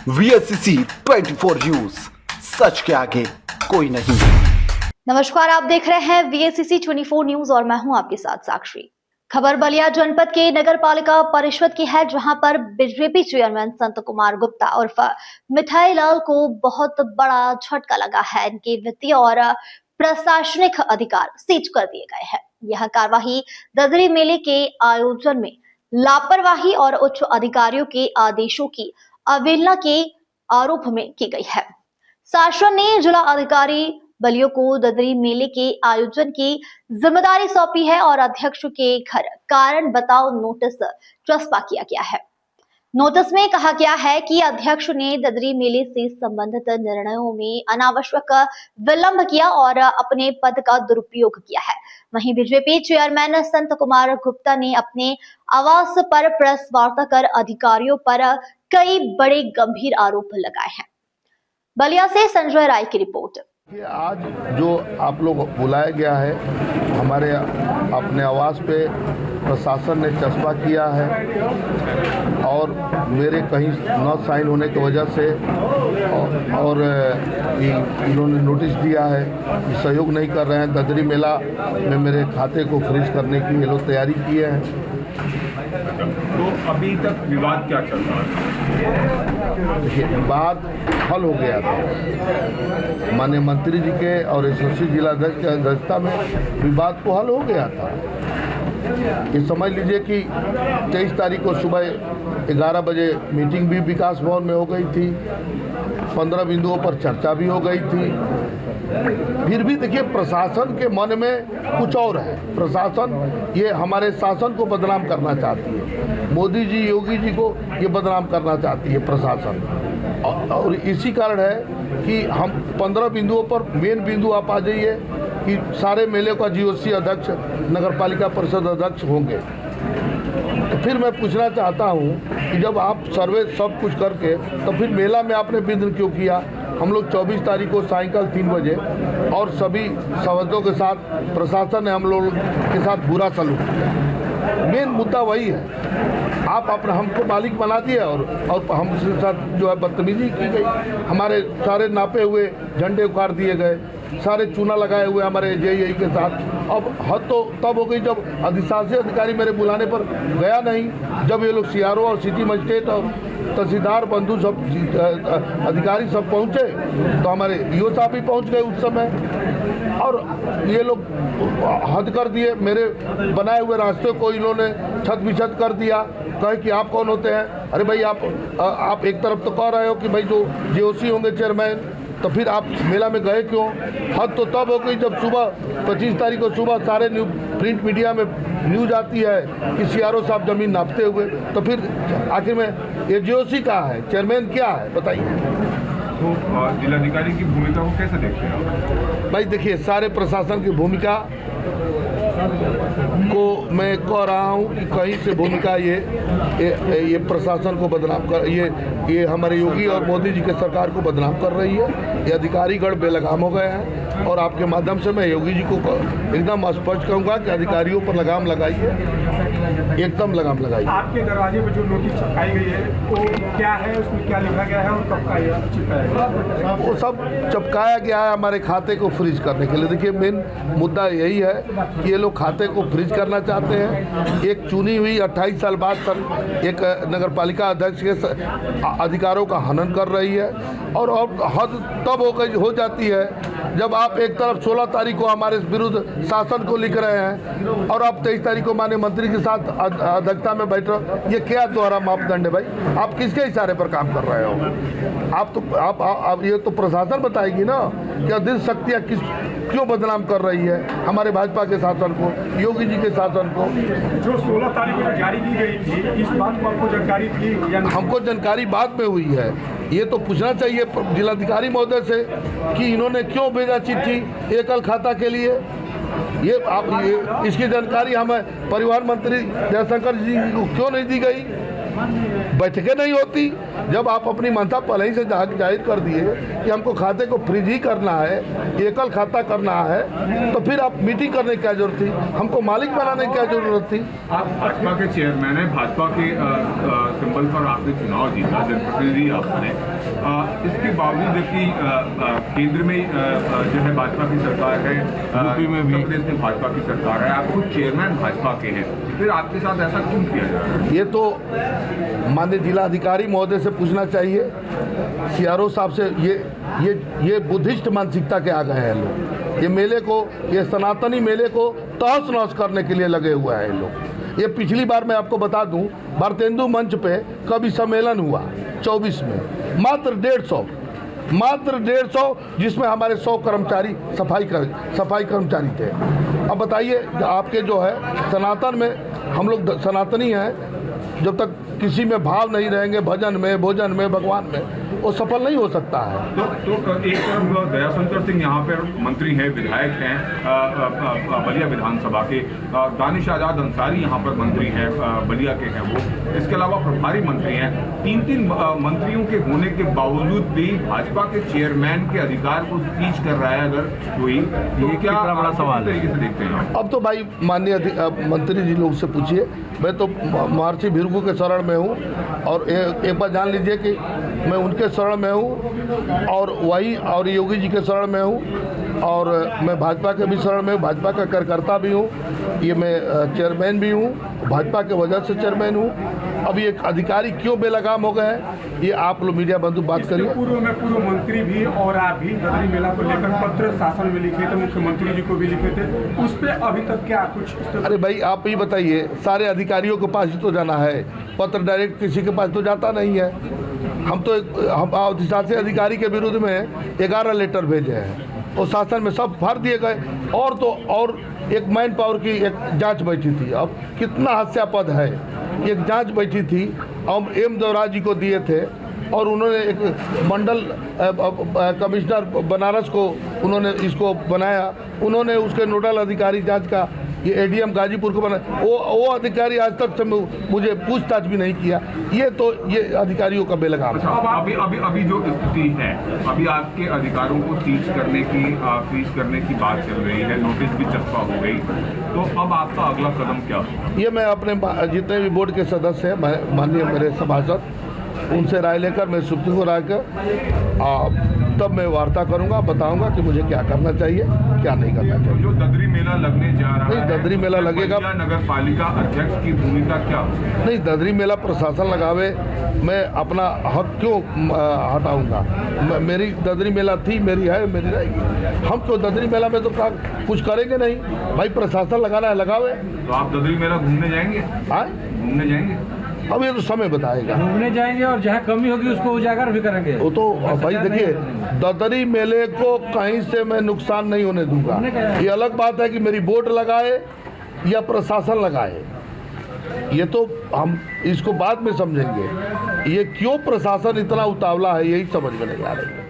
VSCC 24 news, सच के आगे कोई नहीं। नमस्कार, आप देख रहे हैं VSCC 24 न्यूज और मैं हूं आपके साथ साक्षी। खबर बलिया जनपद के नगर पालिका परिषद की है, जहां पर बीजेपी चेयरमैन संत कुमार गुप्ता उर्फ मिठाई लाल को बहुत बड़ा झटका लगा है। इनके वित्तीय और प्रशासनिक अधिकार सीज कर दिए गए हैं। यह कार्यवाही ददरी मेले के आयोजन में लापरवाही और उच्च अधिकारियों के आदेशों की अवहेलना के आरोप में की गई है। शासन ने जिला अधिकारी बलियों को ददरी मेले के आयोजन की जिम्मेदारी सौंपी है और अध्यक्ष के घर कारण बताओ नोटिस चस्पा किया गया है। नोटिस में कहा गया है कि अध्यक्ष ने ददरी मेले से संबंधित निर्णयों में अनावश्यक विलंब किया और अपने पद का दुरुपयोग किया है। वहीं बीजेपी चेयरमैन संत कुमार गुप्ता ने अपने आवास पर प्रेस वार्ता कर अधिकारियों पर कई बड़े गंभीर आरोप लगाए हैं। बलिया से संजय राय की रिपोर्ट। आज जो आप लोग बुलाया गया है, हमारे अपने आवास पे प्रशासन ने चस्पा किया है और मेरे कहीं न साइन होने की वजह से और इन्होंने नोटिस दिया है कि सहयोग नहीं कर रहे हैं। ददरी मेला में मेरे खाते को फ्रीज करने की ये लोग तैयारी किए हैं। तो अभी तक विवाद क्या चल रहा है? विवाद हल हो गया था। माननीय मंत्री जी के और एसोसी जिलाध्यक्ष की अध्यक्षता में विवाद को हल हो गया था। ये समझ लीजिए कि 23 तारीख को सुबह 11 बजे मीटिंग भी विकास भवन में हो गई थी। 15 बिंदुओं पर चर्चा भी हो गई थी। फिर भी देखिए, प्रशासन के मन में कुछ और है। प्रशासन ये हमारे शासन को बदनाम करना चाहती है। मोदी जी, योगी जी को ये बदनाम करना चाहती है प्रशासन। और इसी कारण है कि हम 15 बिंदुओं पर मेन बिंदु आप आ जाइए कि सारे मेले का GOC अध्यक्ष, नगर पालिका परिषद अध्यक्ष होंगे। तो फिर मैं पूछना चाहता हूँ कि जब आप सर्वे सब कुछ करके तो फिर मेला में आपने विघ्न क्यों किया? हम लोग 24 तारीख को सायंकाल 3 बजे और सभी सदस्यों के साथ प्रशासन ने हम लोग के साथ बुरा सलूक किया। मेन मुद्दा वही है। आप अपना हमको मालिक बना दिए और हमसे साथ जो है बदतमीजी की गई। हमारे सारे नापे हुए झंडे उखाड़ दिए गए, सारे चूना लगाए हुए हमारे JEI के साथ। अब हद तो तब हो गई जब अधिशासी अधिकारी मेरे बुलाने पर गया नहीं। जब ये लोग CRO और सिटी मजिस्ट्रेट और तहसीलदार बंधु सब अधिकारी सब पहुँचे तो हमारे DO साहब भी पहुँच गए उस समय और ये लोग हद कर दिए। मेरे बनाए हुए रास्ते को इन्होंने छत बिछत कर दिया। कहे कि आप कौन होते हैं? अरे भाई, आप एक तरफ तो कह रहे हो कि भाई जो GOC होंगे चेयरमैन, तो फिर आप मेला में गए क्यों? हद तो तब हो गई जब सुबह 25 तारीख को सुबह सारे प्रिंट मीडिया में न्यूज आती है कि CRO साहब जमीन नापते हुए। तो फिर आखिर में ये GOC कहाँ है, चेयरमैन क्या है, बताइए। तो जिलाधिकारी की भूमिका को कैसे देखते हैं आप? भाई देखिए, सारे प्रशासन की भूमिका को मैं कह रहा हूँ कि कहीं से भूमिका ये प्रशासन को बदनाम कर, ये हमारे योगी और मोदी जी के सरकार को बदनाम कर रही है। ये अधिकारीगण बेलगाम हो गए हैं और आपके माध्यम से मैं योगी जी को एकदम स्पष्ट कहूँगा कि अधिकारियों पर लगाम लगाइए, एकदम लगाम लगाइए। आपके दरवाजे पर जो नोटिस चिपकाई गई है वो क्या है, उसमें क्या लिखा गया है और कब का चिपकाया गया? वो सब चिपकाया गया है हमारे खाते को फ्रीज करने के लिए। देखिए, मेन मुद्दा यही है कि ये लोग खाते को फ्रीज करना चाहते हैं। एक चुनी हुई 28 साल बाद तक एक नगर पालिका अध्यक्ष के अधिकारों का हनन कर रही है और हद तब हो जाती है जब आप एक तरफ 16 तारीख को हमारे विरुद्ध शासन को लिख रहे हैं और आप 23 तारीख को माननीय मंत्री के साथ अध्यक्षता में बैठ रहे। ये क्या दोहरा मापदंड है भाई? आप किसके इशारे पर काम कर रहे हो? आप ये तो प्रशासन बताएगी ना कि अधिक शक्तियाँ क्यों बदनाम कर रही है हमारे भाजपा के शासन को, योगी जी के शासन को। जो 16 तारीख को जारी की गई थी, इस बात को आपको जानकारी थी? हमको जानकारी बाद में हुई है। ये तो पूछना चाहिए जिलाधिकारी महोदय से कि इन्होंने क्यों भेजा चिट्ठी एकल खाता के लिए। इसकी जानकारी हमें परिवहन मंत्री जयशंकर जी को क्यों नहीं दी गई? बैठकें नहीं होती। जब आप अपनी मनता पहले ही से जाहिर कर दिए कि हमको खाते को फ्रीज ही करना है, एकल खाता करना है, तो फिर आप मीटिंग करने की क्या जरूरत थी? हमको मालिक बनाने की क्या जरूरत थी? आप भाजपा के चेयरमैन है, भाजपा के सिंबल पर आपने चुनाव जीता, जनप्रतिनिधि आप बने। इसके बावजूद कि केंद्र में जो है भाजपा की सरकार है, यूपी में भी उत्तर प्रदेश में भाजपा की सरकार है, आप खुद चेयरमैन भाजपा के हैं, फिर आपके साथ ऐसा क्यों किया जा रहा है? ये तो माननीय जिलाधिकारी महोदय से पूछना चाहिए। सीआरओ साहब से ये बुद्धिस्ट मानसिकता के आ गए हैं लोग। ये मेले को, ये सनातनी मेले को तहस नहस करने के लिए लगे हुए हैं लोग। ये पिछली बार मैं आपको बता दूं, भारतेंदु मंच पे कवि सम्मेलन हुआ 24 में, मात्र 150, जिसमें हमारे 100 कर्मचारी सफाई कर्मचारी थे। अब बताइए, आपके जो है सनातन में, हम लोग सनातनी हैं, जब तक किसी में भाव नहीं रहेंगे, भजन में, भोजन में, भगवान में, वो सफल नहीं हो सकता है। तो एक तरफ दयाशंकर सिंह यहाँ पर मंत्री हैं, विधायक हैं बलिया विधानसभा के, दानिश आजाद अंसारी यहाँ पर मंत्री हैं, बलिया के हैं वो, इसके अलावा प्रभारी मंत्री हैं। तीन मंत्रियों के होने के बावजूद भी भाजपा के चेयरमैन के अधिकार को सीज कर रहा है अगर कोई, तो क्या बड़ा सवाल तरीके से देखते हैं? अब तो भाई माननीय मंत्री जी लोग से पूछिए। मैं तो महर्षि भृगु के शरण में हूँ, और एक बार जान लीजिए कि मैं उनके शरण में हूँ, और योगी जी के शरण में हूँ, और मैं भाजपा के भी शरण में हूँ, भाजपा का कार्यकर्ता भी हूँ, ये मैं चेयरमैन भी हूँ, भाजपा के वजह से चेयरमैन हूँ। अब ये अधिकारी क्यों बेलगाम हो गए हैं, ये आप लोग मीडिया बंधु बात करिए। पूर्व में पूर्व मंत्री भी और आप भी ददरी मेला को लेकर पत्र शासन में लिखे थे, मुख्यमंत्री जी को भी लिखे थे, उस पर अभी तक क्या कुछ? अरे भाई आप ही बताइए, सारे अधिकारियों के पास ही तो जाना है, पत्र डायरेक्ट किसी के पास तो जाता नहीं है। हम शासी अधिकारी के विरुद्ध में 11 लेटर भेजे हैं, और शासन में सब भर दिए गए। और एक मैन पावर की एक जांच बैठी थी। अब कितना हास्यास्पद है, एक जांच बैठी थी, हम एम देवराज जी को दिए थे, और उन्होंने एक मंडल कमिश्नर बनारस को उन्होंने इसको बनाया, उन्होंने उसके नोडल अधिकारी जांच का ये एडीएम गाजीपुर को बनाया, वो अधिकारी आज तक से मुझे पूछताछ भी नहीं किया। ये अधिकारियों का बेलगाम है। अभी जो स्थिति है, अभी आपके अधिकारों को सीज करने की बात चल रही है, नोटिस भी चस्पा हो गई, तो अब आपका अगला कदम क्या होगा? ये मैं अपने जितने भी बोर्ड के सदस्य हैं, माननीय मेरे सभासद, उनसे राय लेकर, मैं सुप्रीम को राय कर तब मैं वार्ता करूंगा, बताऊंगा कि मुझे क्या करना चाहिए, क्या नहीं करना चाहिए। जो ददरी मेला लगने जा रहा है, ददरी मेला लगेगा, नगर पालिका अध्यक्ष की भूमिका क्या हो? नहीं, ददरी मेला प्रशासन लगावे, मैं अपना हक क्यों हटाऊंगा? मेरी ददरी मेला थी, मेरी है, मेरी रहेगी। हम क्यों ददरी मेला में तो कुछ करेंगे नहीं भाई, प्रशासन लगाना है, लगावे। तो आप ददरी मेला घूमने जाएंगे? घूमने जाएंगे? अब ये तो समय बताएगा। घूमने जाएंगे, और जहाँ कमी होगी उसको उजागर भी करेंगे। वो तो भाई देखिए, ददरी मेले को कहीं से मैं नुकसान नहीं होने दूंगा। ये अलग बात है कि मेरी बोर्ड लगाए या प्रशासन लगाए, ये तो हम इसको बाद में समझेंगे। ये क्यों प्रशासन इतना उतावला है, यही समझ में नहीं आ रही है।